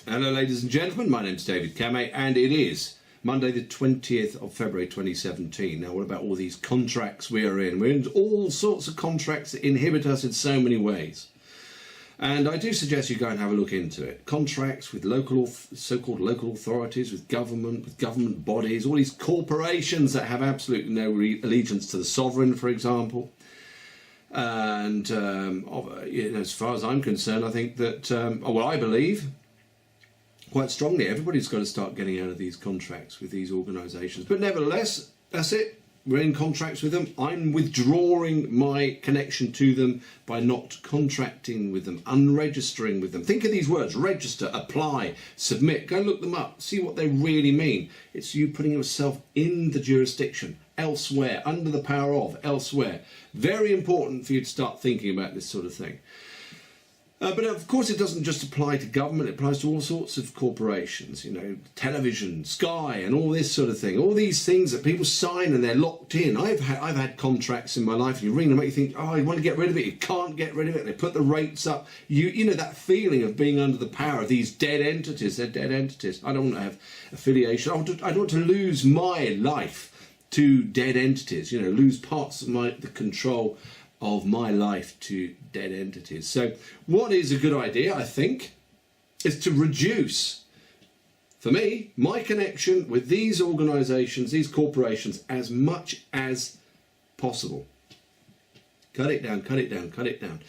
Hello ladies and gentlemen, my name's David Kameh and it is Monday the 20th of February 2017. Now what about all these contracts we are in? We're in all sorts of contracts that inhibit us in so many ways. And I do suggest you go and have a look into it. Contracts with so-called local authorities, with government bodies, all these corporations that have absolutely no allegiance to the sovereign, for example. And as far as I'm concerned, I think that, I believe quite strongly everybody's got to start getting out of these contracts with these organisations. But nevertheless, that's it. We're in contracts with them. I'm withdrawing my connection to them by not contracting with them, unregistering with them. Think of these words: register, apply, submit. Go look them up, see what they really mean. It's you putting yourself in the jurisdiction, elsewhere, under the power of, elsewhere. Very important for you to start thinking about this sort of thing. But of course it doesn't just apply to government, it applies to all sorts of corporations, you know, television, Sky and all this sort of thing. All these things that people sign and they're locked in. I've had contracts in my life and you ring them up, you think, oh, you want to get rid of it, you can't get rid of it. They put the rates up. You know that feeling of being under the power of these dead entities. They're dead entities. I don't want to have affiliation. I don't want to lose my life to dead entities, you know, lose parts of the control of my life to dead entities. So what is a good idea, I think, is to reduce, for me, my connection with these organisations, these corporations, as much as possible. Cut it down, cut it down, cut it down.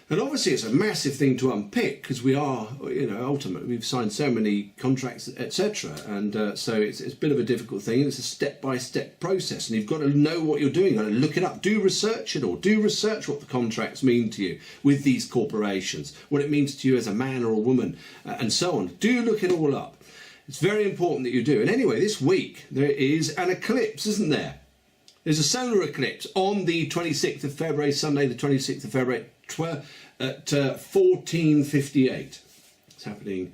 And obviously it's a massive thing to unpick because we are, you know, ultimately we've signed so many contracts, etc. And so it's a bit of a difficult thing. It's a step-by-step process and you've got to know what you're doing. You've got to look it up, do research it all. Do research what the contracts mean to you with these corporations, what it means to you as a man or a woman and so on. Do look it all up. It's very important that you do. And anyway, this week there is an eclipse, isn't there? There's a solar eclipse on the 26th of February, Sunday the 26th of February, at 14:58. It's happening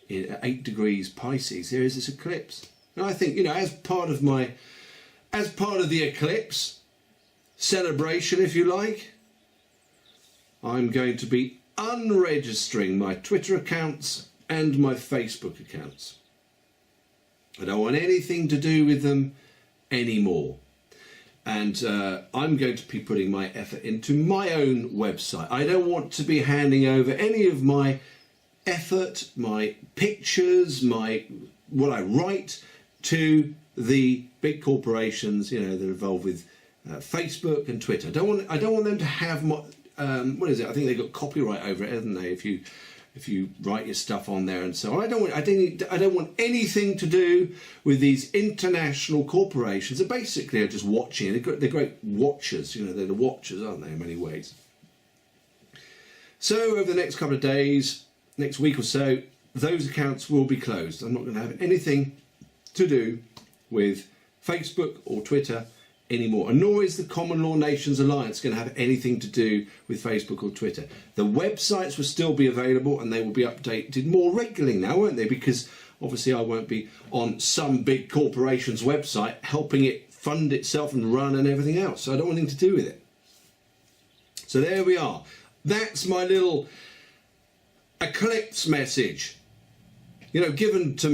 at 8 degrees Pisces. There is this eclipse. And I think, you know, as part of the eclipse celebration, if you like, I'm going to be unregistering my Twitter accounts and my Facebook accounts. I don't want anything to do with them anymore. And I'm going to be putting my effort into my own website. I don't want to be handing over any of my effort, my pictures, what I write to the big corporations, you know, that are involved with Facebook and Twitter. I don't want them to have what is it? I think they've got copyright over it, haven't they? If you write your stuff on there and so on. I don't want anything to do with these international corporations that basically are just watching. They're great watchers, you know, they're the watchers, aren't they, in many ways. So over the next couple of days, next week or so, those accounts will be closed. I'm not going to have anything to do with Facebook or Twitter anymore, and nor is the Common Law Nations Alliance going to have anything to do with Facebook or Twitter. The websites will still be available and they will be updated more regularly now, won't they? Because obviously I won't be on some big corporation's website helping it fund itself and run and everything else. So I don't want anything to do with it. So there we are. That's my little eclipse message, you know, given to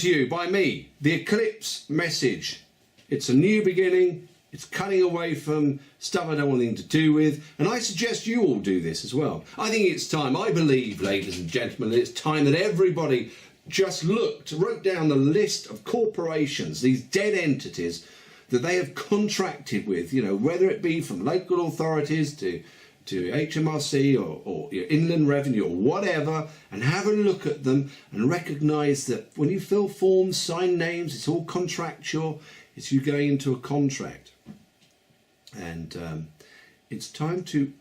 you by me, the eclipse message. It's a new beginning, it's cutting away from stuff I don't want anything to do with, and I suggest you all do this as well. I think it's time, I believe, ladies and gentlemen, it's time that everybody just wrote down the list of corporations, these dead entities that they have contracted with, you know, whether it be from local authorities to HMRC or Inland Revenue or whatever, and have a look at them and recognise that when you fill forms, sign names, it's all contractual. It's you going into a contract. And it's time to,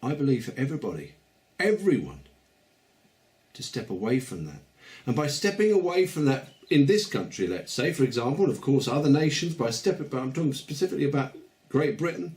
I believe, for everyone, to step away from that. And by stepping away from that in this country, let's say, for example, and of course other nations, but I'm talking specifically about Great Britain,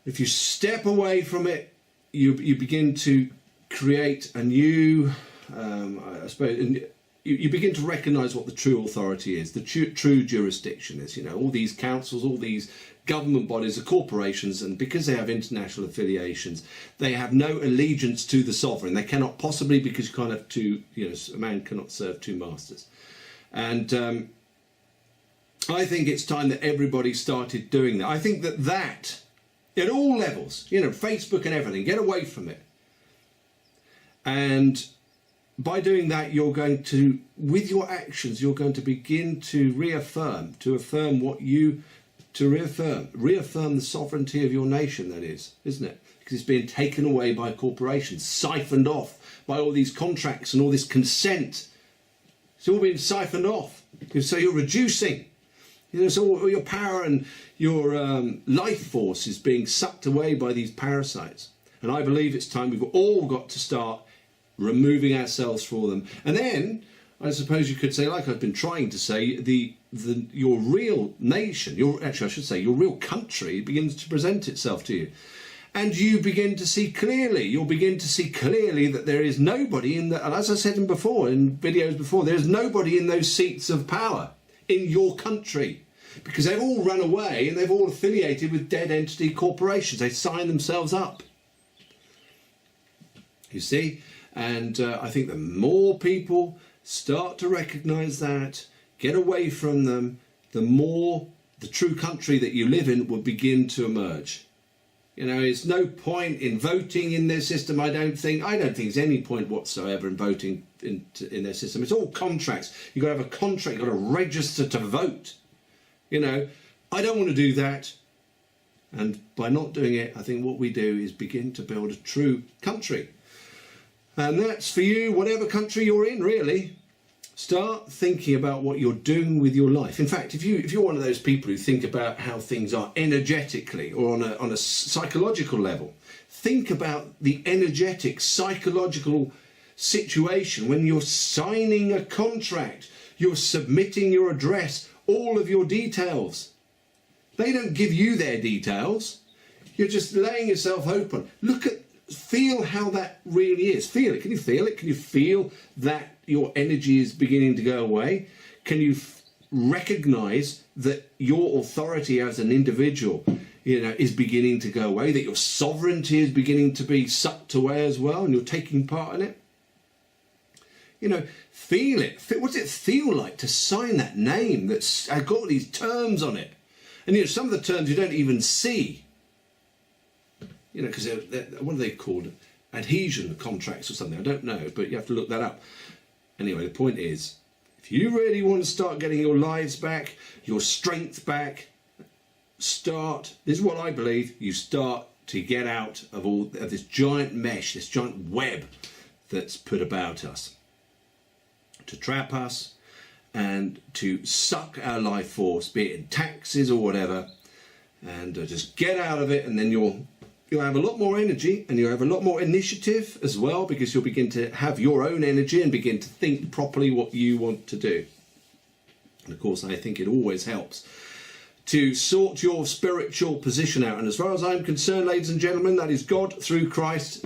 if you step away from it, you begin to create a new, I suppose, you begin to recognise what the true authority is, the true jurisdiction is. You know, all these councils, all these government bodies are corporations, and because they have international affiliations, they have no allegiance to the sovereign. They cannot possibly, because you can't have two, you know, a man cannot serve two masters. And I think it's time that everybody started doing that. I think that at all levels, you know, Facebook and everything, get away from it. And by doing that, you're going to, with your actions, you're going to begin to reaffirm the sovereignty of your nation, that is, isn't it? Because it's being taken away by corporations, siphoned off by all these contracts and all this consent. It's all being siphoned off. So you're reducing. You know, so all your power and your life force is being sucked away by these parasites. And I believe it's time we've all got to start removing ourselves from them. And then, I suppose you could say, like I've been trying to say, your real nation, your real country begins to present itself to you. And you begin to see clearly, that there is nobody and as I said in videos before, there's nobody in those seats of power in your country. Because they've all run away and they've all affiliated with dead entity corporations. They sign themselves up. You see? And I think the more people start to recognise that, get away from them, the more the true country that you live in will begin to emerge. You know, there's no point in voting in their system, I don't think there's any point whatsoever in voting in their system. It's all contracts. You've got to have a contract, you've got to register to vote. You know, I don't want to do that. And by not doing it, I think what we do is begin to build a true country. And that's for you, whatever country you're in, really. Start thinking about what you're doing with your life. In fact, if you're one of those people who think about how things are energetically or on a psychological level, think about the energetic, psychological situation when you're signing a contract, you're submitting your address, all of your details. They don't give you their details. You're just laying yourself open. Feel how that really is. Feel it. Can you feel it? Can you feel that your energy is beginning to go away? Can you recognise that your authority as an individual, you know, is beginning to go away? That your sovereignty is beginning to be sucked away as well, and you're taking part in it? You know, feel it. What does it feel like to sign that name that's got all these terms on it? And you know, some of the terms you don't even see. You know, because what are they called? Adhesion contracts or something. I don't know, but you have to look that up. Anyway, the point is, if you really want to start getting your lives back, your strength back, this is what I believe, you start to get out of this giant mesh, this giant web that's put about us, to trap us and to suck our life force, be it in taxes or whatever, and just get out of it, and then you'll have a lot more energy and you'll have a lot more initiative as well, because you'll begin to have your own energy and begin to think properly what you want to do. And of course, I think it always helps to sort your spiritual position out. And as far as I'm concerned, ladies and gentlemen, that is God through Christ.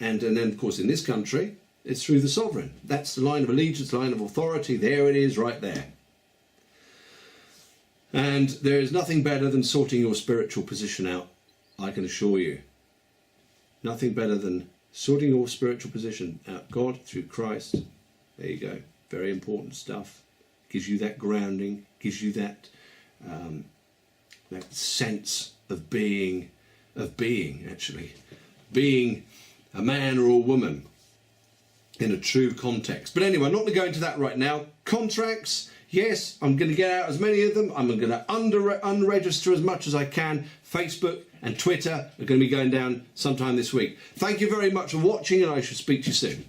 And then, of course, in this country, it's through the sovereign. That's the line of allegiance, line of authority. There it is right there. And there is nothing better than sorting your spiritual position out, I can assure you. Nothing better than sorting your spiritual position out. God through Christ. There you go. Very important stuff. Gives you that grounding. Gives you that that sense of being actually. Being a man or a woman in a true context. But anyway, I'm not going to go into that right now. Contracts. Yes, I'm going to get out as many of them. I'm going to unregister as much as I can. Facebook and Twitter are going to be going down sometime this week. Thank you very much for watching, and I shall speak to you soon.